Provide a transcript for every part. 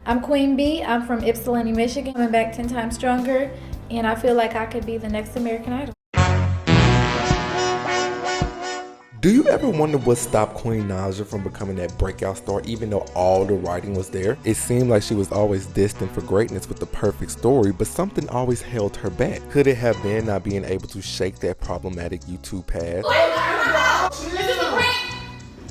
I'm Queen B. I'm from Ypsilanti, Michigan. Coming back 10 times stronger, and I feel like I could be the next American Idol. Do you ever wonder what stopped Queen NAIJA from becoming that breakout star even though all the writing was there? It seemed like she was always destined for greatness with the perfect story, but something always held her back. Could it have been not being able to shake that problematic YouTube past?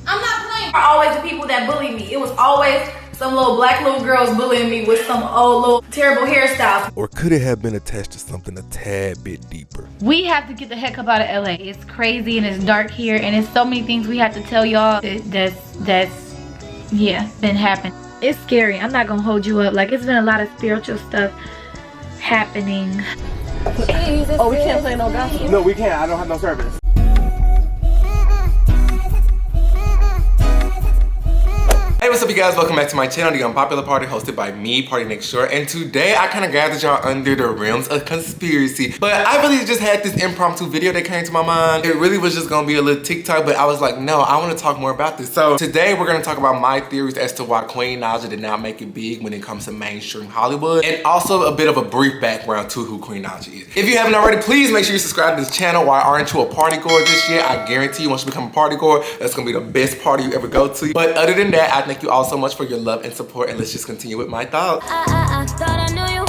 I'm not playing. Always the people that bully me. It was always some little black little girls bullying me with some old little terrible hairstyles. Or could it have been attached to something a tad bit deeper? We have to get the heck up out of LA. It's crazy and it's dark here and it's so many things we have to tell y'all that's been happening. It's scary. I'm not gonna hold you up. Like, it's been a lot of spiritual stuff happening. Oh, we can't play no gospel? No, we can't. I don't have no service. Hey, what's up you guys? Welcome back to my channel, The Unpopular Party, hosted by me, Party Next Door. And today I kind of gathered y'all under the rims of conspiracy. But I really just had this impromptu video that came to my mind. It really was just gonna be a little TikTok, but I was like, no, I want to talk more about this. So today we're gonna talk about my theories as to why Queen NAIJA did not make it big when it comes to mainstream Hollywood. And also a bit of a brief background to who Queen NAIJA is. If you haven't already, please make sure you subscribe to this channel. Why aren't you a party goer this year? I guarantee you once you become a party goer, that's gonna be the best party you ever go to. But other than that, I thank you all so much for your love and support, and let's just continue with my thoughts. I thought I knew you.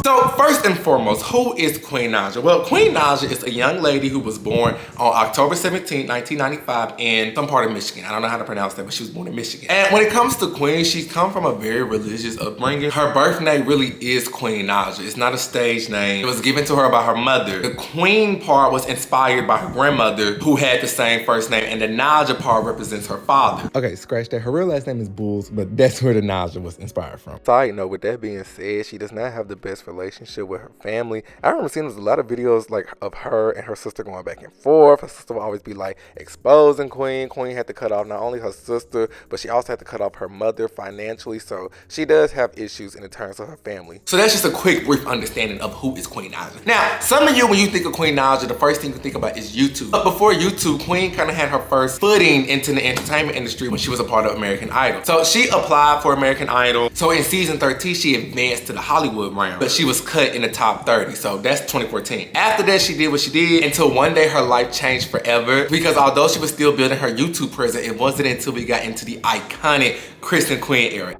So first and foremost, who is Queen NAIJA? Well, Queen NAIJA is a young lady who was born on October 17, 1995 in some part of Michigan. I don't know how to pronounce that, but she was born in Michigan. And when it comes to Queen, she's come from a very religious upbringing. Her birth name really is Queen NAIJA. It's not a stage name. It was given to her by her mother. The Queen part was inspired by her grandmother, who had the same first name, and the NAIJA part represents her father. Okay, scratch that. Her real last name is Bulls, but that's where the NAIJA was inspired from. Side note, with that being said, she does not have the best relationship with her family. I remember seeing a lot of videos like of her and her sister going back and forth. Her sister would always be like exposing Queen. Queen had to cut off not only her sister, but she also had to cut off her mother financially. So she does have issues in the terms of her family. So that's just a quick, brief understanding of who is Queen NAIJA. Now, some of you, when you think of Queen NAIJA, the first thing you think about is YouTube. But before YouTube, Queen kind of had her first footing into the entertainment industry when she was a part of American Idol. So she applied for American Idol. So in season 13, she advanced to the Hollywood round, but she was cut in the top 30. So that's 2014. After that, she did what she did until one day her life changed forever, because although she was still building her YouTube presence, it wasn't until we got into the iconic Chris and Queen era.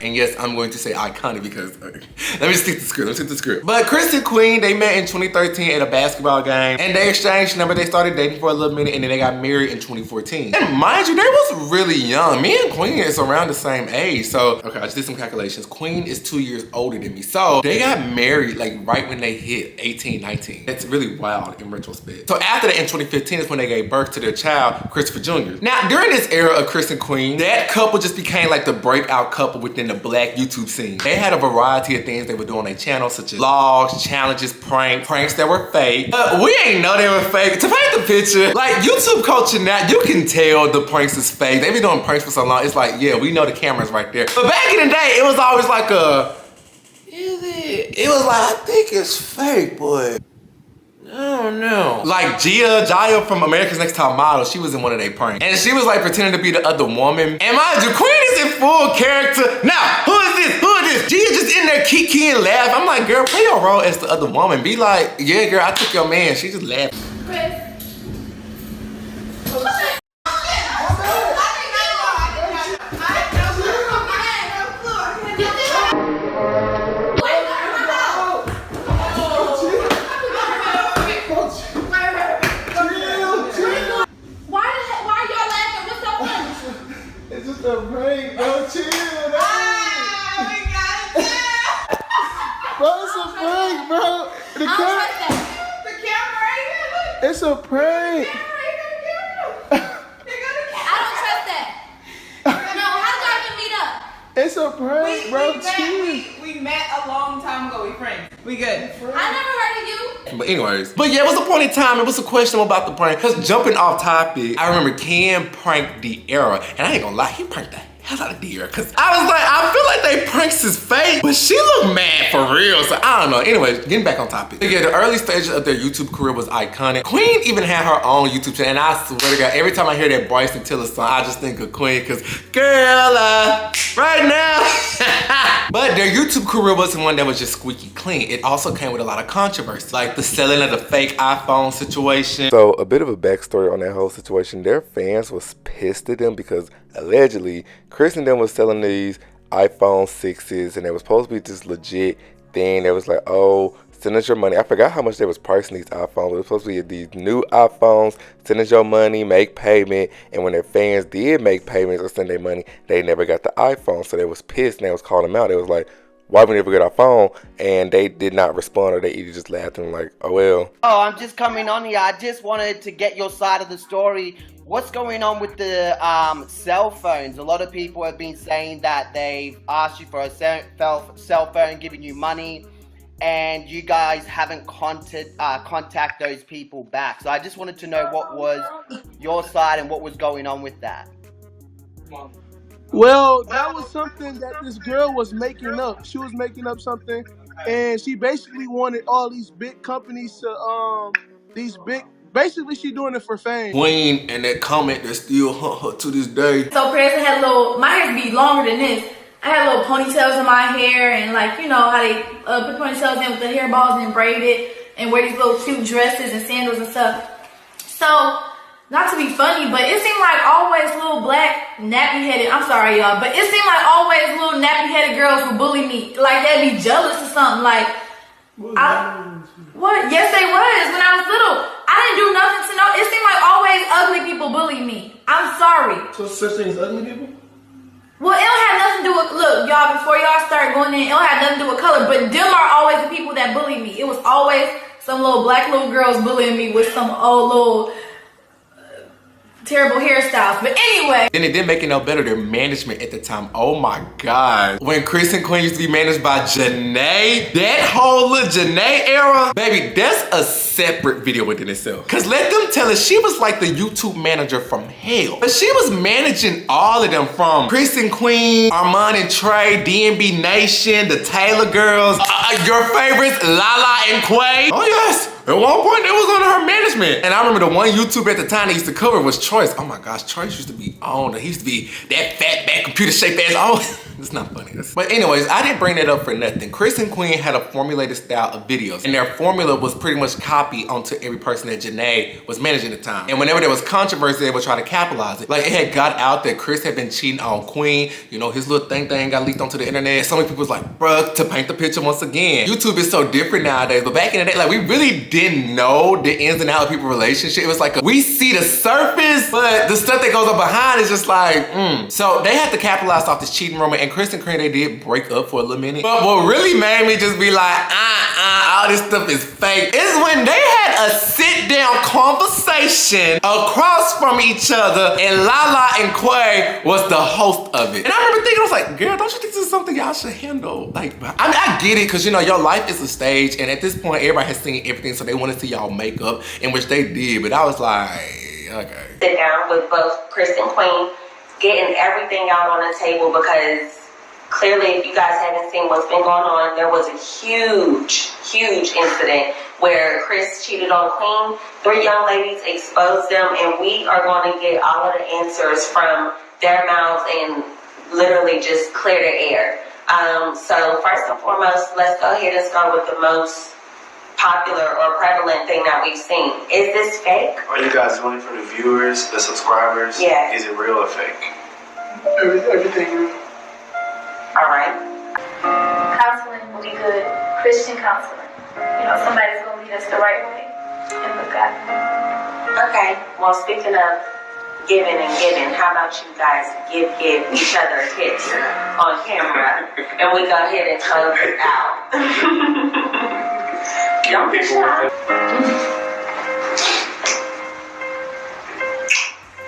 And yes, I'm going to say iconic because, let me stick to the script. But Chris and Queen, they met in 2013 at a basketball game, and they exchanged numbers. They started dating for a little minute, and then they got married in 2014. And mind you, they was really young. Me and Queen is around the same age. So, okay, I just did some calculations. Queen is 2 years older than me. So they got married like right when they hit 18, 19. It's really wild in retrospect. So after that, in 2015 is when they gave birth to their child, Christopher Jr. Now, during this era of Chris and Queen, that couple just became like the breakout couple within the black YouTube scene. They had a variety of things they would do on their channel, such as vlogs, challenges, pranks that were fake. But we ain't know they were fake. To paint the picture, like YouTube culture now, you can tell the pranks is fake. They've been doing pranks for so long, it's like, yeah, we know the camera's right there. But back in the day, it was always like is it? It was like, I think it's fake, boy. I don't know. Like Jaya from America's Next Top Model, she was in one of their pranks. And she was like pretending to be the other woman. And mind you, Queen is in full character. Now, who is this? Who is this? Jaya just in there kiki and laugh. I'm like, girl, play your role as the other woman. Be like, yeah, girl, I took your man. She just laughed. Chris. It's a prank, bro. Chill. Bro, it's a prank, bro. The camera right here. It's a prank. I don't trust that. No, how did y'all even meet up? It's a prank, bro. Chill. We met a long time ago. We friends. We good. I never heard of you. But anyways, but yeah, it was a point in time. It was a question about the prank. Cause jumping off topic, I remember Ken pranked the era, and I ain't gonna lie, he pranked the hell out of deer. Cause I was like, I feel like they pranks is fake, but she looked mad for real. So I don't know. Anyways, getting back on topic. Yeah, the early stages of their YouTube career was iconic. Queen even had her own YouTube channel, and I swear to God, every time I hear that Bryson Tiller song, I just think of Queen, cause girl, right now. But their YouTube career wasn't one that was just squeaky clean. It also came with a lot of controversy, like the selling of the fake iPhone situation. So a bit of a backstory on that whole situation. Their fans was pissed at them because allegedly Chris and them was selling these iPhone 6s, and it was supposed to be this legit thing that was like, oh, send us your money. I forgot how much they was pricing these iPhones, but it was supposed to be these new iPhones, send us your money, make payment. And when their fans did make payments or send their money, they never got the iPhone. So they was pissed, and they was calling them out. They was like, why we never get our phone? And they did not respond, or they either just laughed and like, oh well. Oh, I'm just coming on here. I just wanted to get your side of the story. What's going on with the cell phones? A lot of people have been saying that they've asked you for a cell phone, giving you money, and you guys haven't contact those people back. So I just wanted to know what was your side and what was going on with that. Well, that was something that this girl was making up. She was making up something, and she basically wanted all these big companies to basically she doing it for fame. Queen and that comment that still haunt her to this day. So Chris had my hair be longer than this. I had little ponytails in my hair, and like, you know how they put ponytails in with the hair balls and braid it and wear these little cute dresses and sandals and stuff. So, not to be funny, but it seemed like always little black nappy-headed, I'm sorry y'all, but it seemed like always little nappy-headed girls would bully me. Like they'd be jealous or something. Like, what? Yes, they was when I was little. I didn't do nothing to know. It seemed like always ugly people bullied me. I'm sorry. So such things as ugly people? Well, it don't have nothing to do with, look, y'all, before y'all start going in, it don't have nothing to do with color, but them are always the people that bully me. It was always some little black little girls bullying me with some old little terrible hairstyles. But anyway. Then it didn't make it no better. Their management at the time, oh my God. When Chris and Queen used to be managed by Janae, that whole little Janae era, baby, that's a separate video within itself. Cause let them tell us, she was like the YouTube manager from hell. But she was managing all of them, from Chris and Queen, Armand and Trey, DNB Nation, the Taylor girls, your favorites, Lala and Quay. Oh yes. At one point, it was under her management. And I remember the one YouTuber at the time that used to cover was Choice. Oh my gosh, Choice used to be on. He used to be that fat, back, computer-shaped ass. Oh, it's not funny. But anyways, I didn't bring that up for nothing. Chris and Queen had a formulated style of videos, and their formula was pretty much copied onto every person that Janae was managing at the time. And whenever there was controversy, they would try to capitalize it. Like, it had got out that Chris had been cheating on Queen. You know, his little thing got leaked onto the internet. And so many people was like, bruh, to paint the picture once again. YouTube is so different nowadays, but back in the day, like, we really didn't know the ins and outs of people's relationship. It was like, we see the surface, but the stuff that goes on behind is just like, So they had to capitalize off this cheating rumor, and Chris and Queen, they did break up for a little minute. But what really made me just be like, all this stuff is fake, is when they had a sit-down conversation across from each other, and Lala and Quay was the host of it. And I remember thinking, I was like, girl, don't you think this is something y'all should handle? Like, I mean, I get it, because, you know, your life is a stage, and at this point, everybody has seen everything, so they want to see y'all make up, in which they did. But I was like, okay. Sit down with both Chris and Queen, getting everything out on the table, because clearly, if you guys haven't seen what's been going on, there was a huge incident where Chris cheated on Queen. 3 young ladies exposed them, and we are going to get all of the answers from their mouths and literally just clear the air. So first and foremost, let's go ahead and start with the most popular or prevalent thing that we've seen. Is this fake? Are you guys doing it for the viewers, the subscribers? Yeah. Is it real or fake? Everything real. All right. Counseling will be good. Christian counseling. You know, somebody's going to lead us the right way. And look at Okay. Well, speaking of giving and giving, how about you guys give each other tips on camera, and we go ahead and close it out. Don't be shy.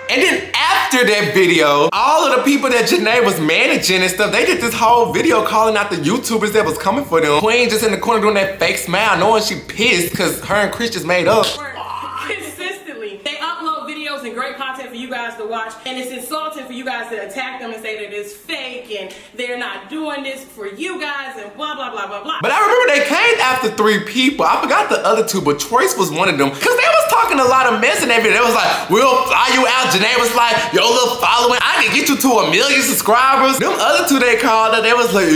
And then after that video, all of the people that Janae was managing and stuff, they did this whole video calling out the YouTubers that was coming for them. Queen just in the corner doing that fake smile, knowing she pissed because her and Chris just made up. Consistently. They upload videos and great content for you guys to watch. watch, and it's insulting for you guys to attack them and say that it's fake and they're not doing this for you guys and blah blah blah blah blah. But I remember they came after 3 people. I forgot the other 2, but Troyce was one of them. Cause they was talking a lot of mess in that video. They was like, we'll fly you out. Janae was like, your little following, I can get you to 1 million subscribers. Them other 2 they called her, they was like,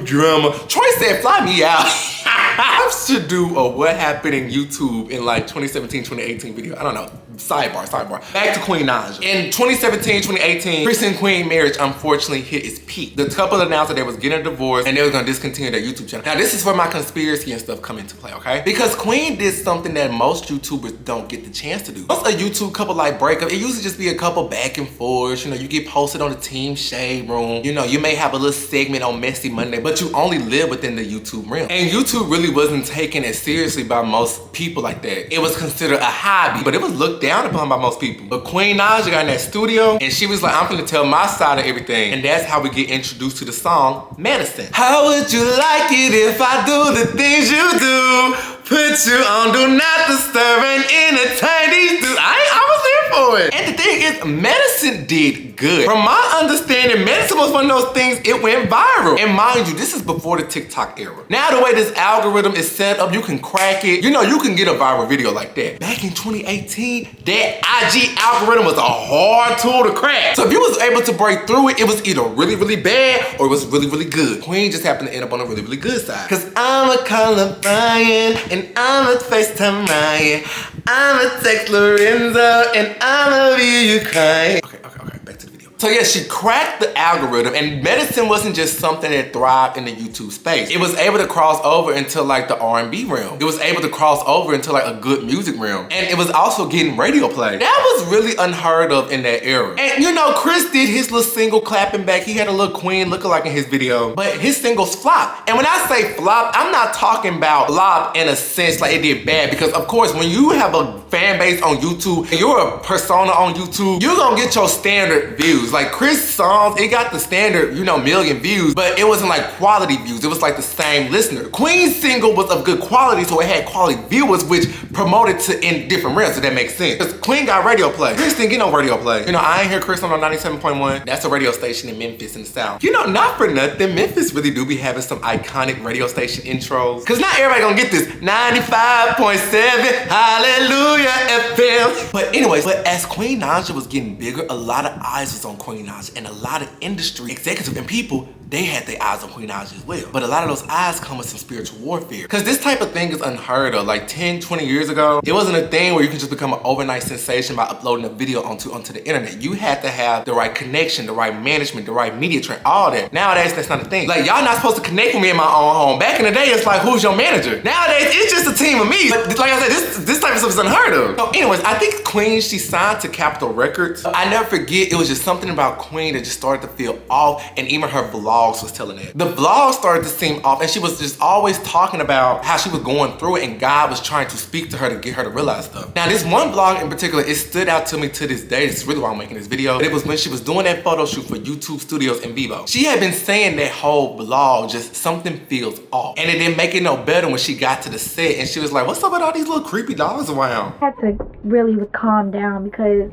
drama. Troyce said, fly me out. I should do a what happened in YouTube in like 2017, 2018 video. I don't know. Sidebar. Back to Queen Naija. In 2017, 2018, Chris and Queen marriage unfortunately hit its peak. The couple announced that they was getting a divorce and they was gonna discontinue their YouTube channel. Now this is where my conspiracy and stuff come into play, okay? Because Queen did something that most YouTubers don't get the chance to do. Once a YouTube couple like breakup, it usually just be a couple back and forth. You know, you get posted on the Team Shade Room. You know, you may have a little segment on Messy Monday, but you only live within the YouTube realm. And YouTube really wasn't taken as seriously by most people like that. It was considered a hobby, but it was looked down upon by most people. But Queen Naija got in that studio and she was like, I'm gonna tell my side of everything. And that's how we get introduced to the song, Medicine. How would you like it if I do the things you do? Put you on do not disturb and entertain these dudes. I was there for it. And the thing is, Medicine did good. From my understanding, Medicine was one of those things, it went viral. And mind you, this is before the TikTok era. Now the way this algorithm is set up, you can crack it. You know, you can get a viral video like that. Back in 2018, that IG algorithm was a hard tool to crack. So if you was able to break through it, it was either really, really bad or it was really, really good. Queen just happened to end up on a really, really good side. Cause I'm a color Brian and I'm a FaceTime Ryan. I'm a text Lorenzo and I'm a view you crying. Okay, back to the video. So yeah, she cracked the algorithm and Medicine wasn't just something that thrived in the YouTube space. It was able to cross over into like the R&B realm. It was able to cross over into like a good music realm. And it was also getting radio play. That was really unheard of in that era. And you know, Chris did his little single clapping back. He had a little Queen lookalike in his video, but his singles flopped. And when I say flop, I'm not talking about flop in a sense like it did bad, because of course, when you have a fan base on YouTube and you're a persona on YouTube, you're gonna get your standard views. Like Chris songs, it got the standard, you know, million views, but it wasn't like quality views. It was like the same listener. Queen's single was of good quality, so it had quality viewers, which promoted to in different realms, so that makes sense. Because Queen got radio play. Chris didn't get no radio play. You know, I ain't hear Chris on 97.1. That's a radio station in Memphis in the South. You know, not for nothing, Memphis really do be having some iconic radio station intros. Because not everybody gonna get this 95.7 Hallelujah FM. But anyways, but as Queen Naija was getting bigger, a lot of eyes was on Queen Naija, and a lot of industry executives and people, they had their eyes on Queen Naija as well. But a lot of those eyes come with some spiritual warfare. Because this type of thing is unheard of. Like 10, 20 years ago, it wasn't a thing where you can just become an overnight sensation by uploading a video onto the internet. You had to have the right connection, the right management, the right media train, all that. Nowadays, that's not a thing. Like, y'all not supposed to connect with me in my own home. Back in the day, it's like, who's your manager? Nowadays, it's just a team of me. But like I said, this type of stuff is unheard of. So anyways, I think Queen, she signed to Capitol Records. I never forget, it was just something about Queen that just started to feel off, and even her vlogs was telling that. The vlogs started to seem off, and she was just always talking about how she was going through it, and God was trying to speak to her to get her to realize stuff. Now, this one vlog in particular, it stood out to me to this day. This is really why I'm making this video. But it was when she was doing that photo shoot for YouTube Studios in Vivo. She had been saying that whole vlog, just something feels off. And it didn't make it no better when she got to the set, and she was like, what's up with all these little creepy dogs around? I had to really calm down, because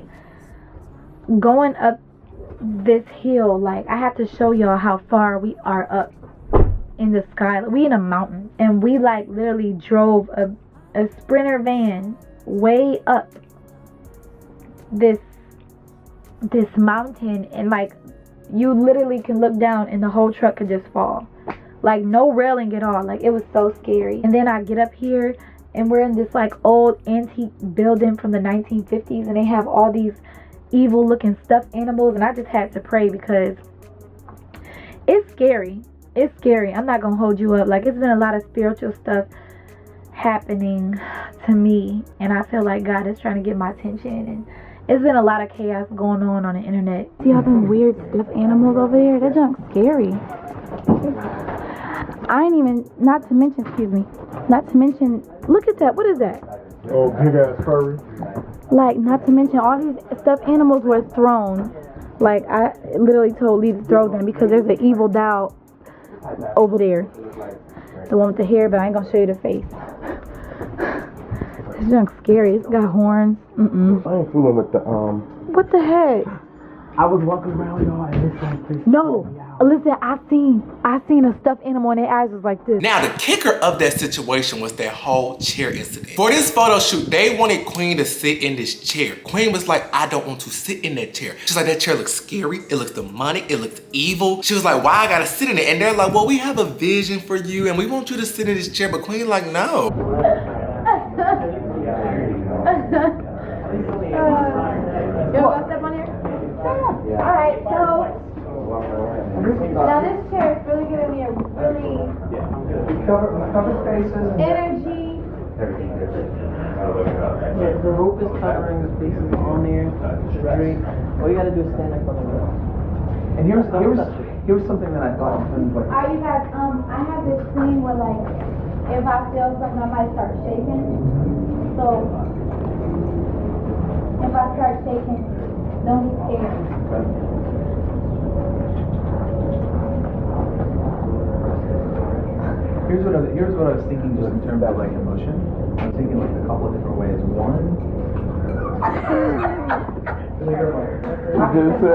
going up this hill, like, I have to show y'all how far we are up in the sky. We in a mountain, and we like literally drove a Sprinter van way up this mountain, and like you literally can look down and the whole truck could just fall. Like, no railing at all. Like, it was so scary. And then I get up here and we're in this like old antique building from the 1950s, and they have all these evil looking stuffed animals, and I just had to pray because it's scary. It's scary. I'm not gonna hold you up. Like, it's been a lot of spiritual stuff happening to me, and I feel like God is trying to get my attention, and it's been a lot of chaos going on the internet. See all them weird stuffed animals over there? That junk's scary. I ain't even, not to mention, look at that. What is that? Oh, big ass furry. Like, not to mention, all these stuffed animals were thrown. Like, I literally told Lee to throw them because there's an evil doll over there. The one with the hair, but I ain't gonna show you the face. This junk's scary. It's got horns. I ain't fooling with What the heck? I was walking around, y'all, and this like this. No. Listen, I seen a stuffed animal and their eyes was like this. Now, the kicker of that situation was that whole chair incident. For this photo shoot, they wanted Queen to sit in this chair. Queen was like, I don't want to sit in that chair. She's like, that chair looks scary, it looks demonic, it looks evil. She was like, why I gotta sit in it? And they're like, well, we have a vision for you and we want you to sit in this chair. But Queen like, no. You want to step on here? Yeah. Alright, so now this chair is really giving me a really cover spaces. energy. Yeah, the rope is covering, the spaces on there. Drink. All you gotta do is stand up on the wall. And here's something that I thought was like. Are you guys, I have this thing where like, if I feel something, I might start shaking. So, if I start shaking, don't be scared. Here's what I was thinking just in terms of like emotion. I was thinking like a couple of different ways. One.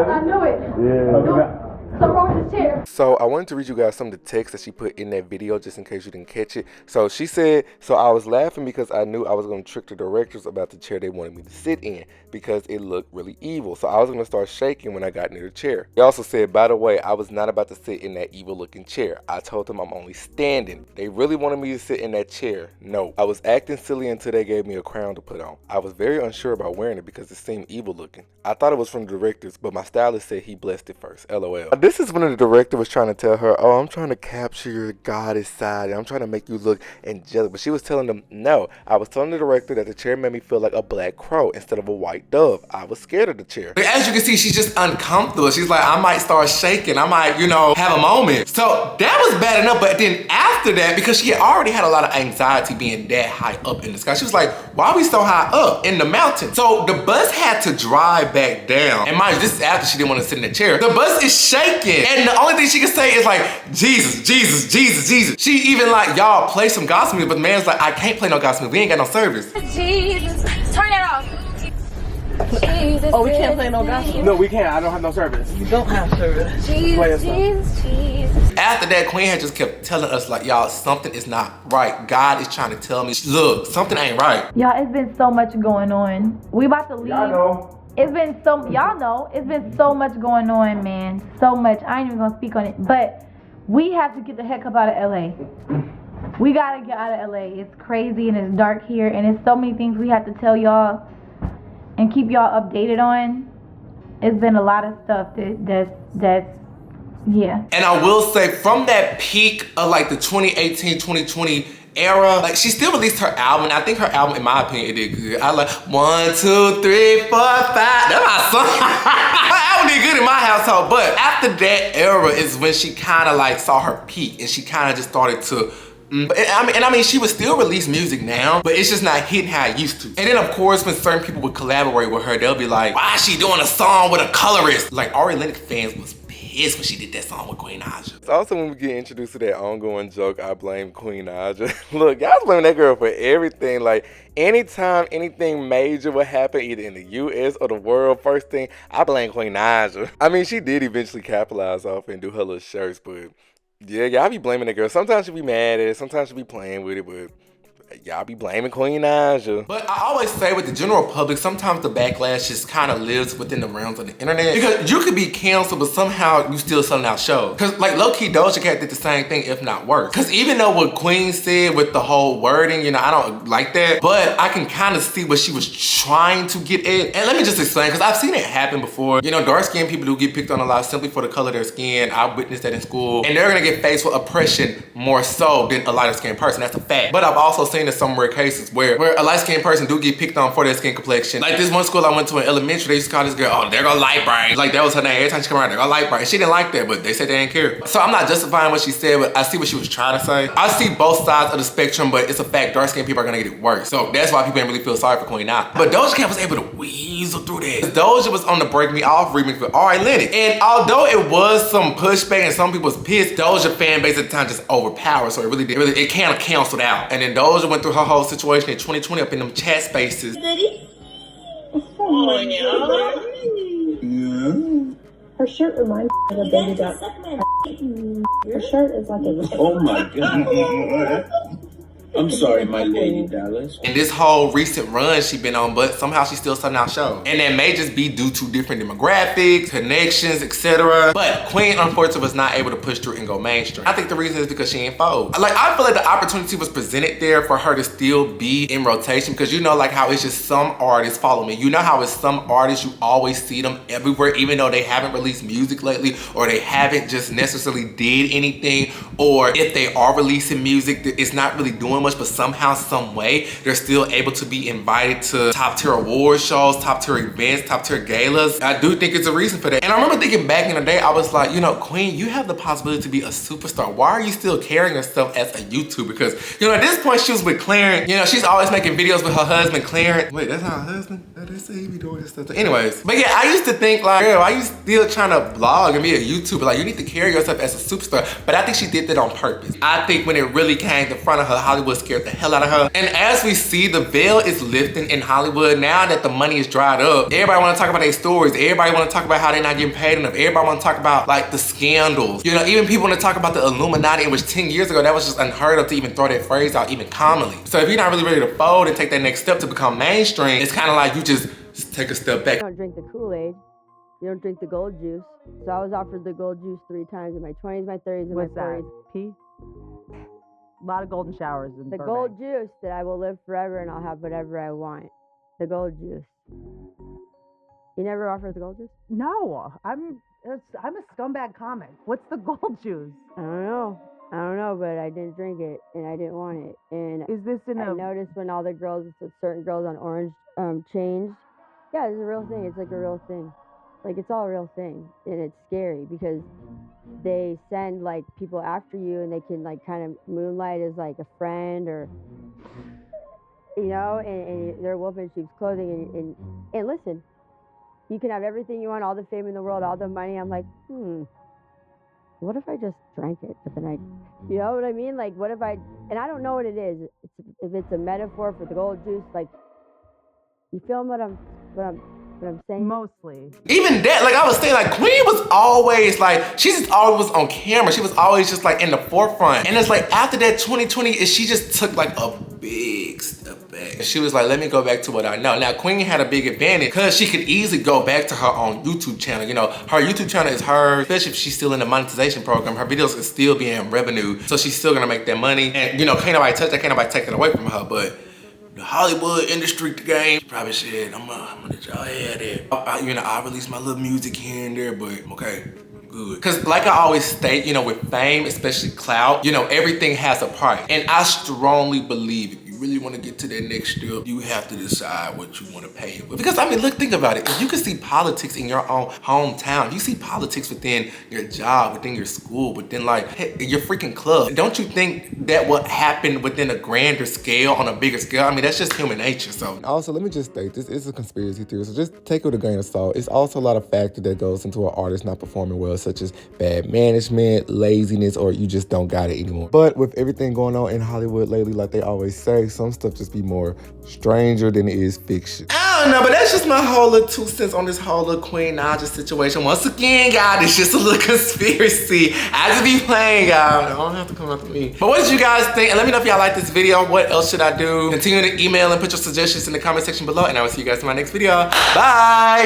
I knew it. Yeah. Something wrong with this chair. So I wanted to read you guys some of the text that she put in that video just in case you didn't catch it. So she said, so I was laughing because I knew I was going to trick the directors about the chair they wanted me to sit in because it looked really evil. So I was going to start shaking when I got near the chair. They also said, by the way, I was not about to sit in that evil looking chair. I told them I'm only standing. They really wanted me to sit in that chair. No, I was acting silly until they gave me a crown to put on. I was very unsure about wearing it because it seemed evil looking. I thought it was from the directors, but my stylist said he blessed it first. LOL. This is when the director was trying to tell her, oh, I'm trying to capture your goddess side and I'm trying to make you look angelic. But she was telling them, no. I was telling the director that the chair made me feel like a black crow instead of a white dove. I was scared of the chair. But as you can see, she's just uncomfortable. She's like, I might start shaking. I might, you know, have a moment. So that was bad enough. But then after that, because she had already had a lot of anxiety being that high up in the sky, she was like, why are we so high up in the mountain? So the bus had to drive back down. And mind you, this is after she didn't want to sit in the chair. The bus is shaking. And the only thing she can say is like, Jesus, Jesus, Jesus, Jesus. She even like, y'all play some gospel music, but the man's like, I can't play no gospel music. We ain't got no service. Jesus, turn that off. Jesus, Oh, we can't play no gospel? No, we can't. I don't have no service. You don't have service. Jesus, Jesus, Jesus. After that, Queen had just kept telling us like, y'all, something is not right. God is trying to tell me, look, something ain't right. Y'all, it's been so much going on. We about to leave. Y'all know. It's been so, y'all know, it's been so much going on, man. So much. I ain't even gonna speak on it. But we have to get the heck up out of LA. We gotta get out of LA. It's crazy and it's dark here and it's so many things we have to tell y'all and keep y'all updated on. It's been a lot of stuff that's yeah. And I will say, from that peak of like the 2018, 2020 era, like she still released her album, and I think her album, in my opinion, it did good. I like 1, 2, 3, 4, 5. That's my song. Her album did good in my household, but after that era is when she kind of like saw her peak, and she kind of just started to. I mean, she would still release music now, but it's just not hitting how it used to. And then, of course, when certain people would collaborate with her, they'll be like, why is she doing a song with a colorist? Like, Ari Lennox fans was pissed when she did that song with Queen NAIJA. So also, when we get introduced to that ongoing joke, I blame Queen NAIJA. Look, y'all blaming that girl for everything. Like, anytime anything major would happen, either in the US or the world, first thing, I blame Queen NAIJA. I mean, she did eventually capitalize off and do her little shirts, but yeah, y'all be blaming that girl. Sometimes she be mad at it, sometimes she be playing with it, but y'all be blaming Queen NAIJA. But I always say with the general public, sometimes the backlash just kind of lives within the realms of the internet. Because you could be canceled, but somehow you still selling out shows. Because like low-key Doja Cat did the same thing, if not worse. Because even though what Queen said with the whole wording, you know, I don't like that, but I can kind of see what she was trying to get at. And let me just explain, because I've seen it happen before. You know, dark-skinned people do get picked on a lot simply for the color of their skin. I witnessed that in school. And they're gonna get faced with oppression more so than a lighter-skinned person. That's a fact. But I've also seen in some rare cases where a light-skinned person do get picked on for their skin complexion. Like this one school I went to in elementary, they used to call this girl, oh, there go light brain. Like that was her name. Every time she come around, there go light brain. She didn't like that, but they said they didn't care. So I'm not justifying what she said, but I see what she was trying to say. I see both sides of the spectrum, but it's a fact dark-skinned people are gonna get it worse. So that's why people didn't really feel sorry for Queen now. But Doja Cat was able to weasel through that. Doja was on the Break Me Off remix with Ari Lennox. And although it was some pushback and some people was pissed, Doja fan base at the time just overpowered. So it kind of canceled out. And then Doja went through her whole situation in 2020 up in them chat spaces. Her shirt reminds me of a baby duck. Her shirt is like a... Oh my God. I'm sorry, my lady Dallas. And this whole recent run she been on, but somehow she's still selling out shows. And that may just be due to different demographics, connections, etc. But Queen, unfortunately, was not able to push through and go mainstream. I think the reason is because she ain't fold. Like, I feel like the opportunity was presented there for her to still be in rotation, because you know, like how it's just some artists follow me. You know how it's some artists, you always see them everywhere, even though they haven't released music lately, or they haven't just necessarily did anything, or if they are releasing music, it's not really doing much, but somehow, some way, they're still able to be invited to top tier award shows, top tier events, top tier galas. I do think it's a reason for that. And I remember thinking back in the day, I was like, you know, Queen, you have the possibility to be a superstar. Why are you still carrying yourself as a YouTuber? Because, you know, at this point, she was with Clarence. You know, she's always making videos with her husband, Clarence. Wait, that's not her husband? They say he be doing this stuff. Anyways, but yeah, I used to think like, girl, why you still trying to vlog and be a YouTuber? Like, you need to carry yourself as a superstar. But I think she did that on purpose. I think when it really came to front of her, Hollywood scared the hell out of her. And as we see, the veil is lifting in Hollywood now that the money is dried up. Everybody want to talk about their stories. Everybody want to talk about how they're not getting paid enough. Everybody want to talk about like the scandals. You know, even people want to talk about the Illuminati, in which 10 years ago, that was just unheard of to even throw that phrase out even commonly. So if you're not really ready to fold and take that next step to become mainstream, it's kind of like you just take a step back. You don't drink the Kool-Aid. You don't drink the gold juice. So I was offered the gold juice 3 times in my 20s, my 30s, and my 40s. Pee? A lot of golden showers in The Burbank. gold juice that I will live forever and I'll have whatever I want. The gold juice. You never offered the gold juice? No, I'm a scumbag comic. What's the gold juice? I don't know, but I didn't drink it and I didn't want it. And is this in I noticed when all the girls, certain girls on Orange changed. Yeah, it's a real thing. It's like a real thing. Like, it's all a real thing. And it's scary because they send like people after you and they can like kind of moonlight as like a friend, or you know, and they're wolf in sheep's clothing. And listen, you can have everything you want, all the fame in the world, all the money. I'm like, what if I just drank it? But then you know what I mean? Like, what if I, and I don't know what it is. If it's a metaphor for the gold juice, like, you feel what I'm saying? Mostly. Even that, like I was saying, like Queen was always like, she just always was on camera. She was always just like in the forefront. And it's like after that 2020, she just took like a big step back. She was like, let me go back to what I know. Now Queen had a big advantage because she could easily go back to her own YouTube channel. You know, her YouTube channel is hers, especially if she's still in the monetization program. Her videos is still being revenue. So she's still gonna make that money. And you know, can't nobody touch that, can't nobody take it away from her. But the Hollywood industry game, probably said, I'm gonna let y'all have that. You know, I release my little music here and there, but okay, good. Cause like I always state, you know, with fame, especially clout, you know, everything has a price. And I strongly believe if you really wanna get to that next step, you have to decide what you wanna pay it with. Because I mean, look, think about it. If you can see politics in your own hometown, you see politics within your job, within your school, within like your freaking club, don't you think that what happened within a grander scale, on a bigger scale? I mean, that's just human nature, so. Also, let me just state, this is a conspiracy theory, so just take it with a grain of salt. It's also a lot of factors that goes into an artist not performing well, such as bad management, laziness, or you just don't got it anymore. But with everything going on in Hollywood lately, like they always say, some stuff just be more stranger than it is fiction. I don't know, but that's just my whole little 2 cents on this whole little Queen NAIJA situation. Once again, God, it's just a little conspiracy. I just be playing, y'all. Don't have to come up to me. But what did you guys think? And let me know if y'all like this video. What else should I do? Continue to email and put your suggestions in the comment section below, and I will see you guys in my next video. Bye!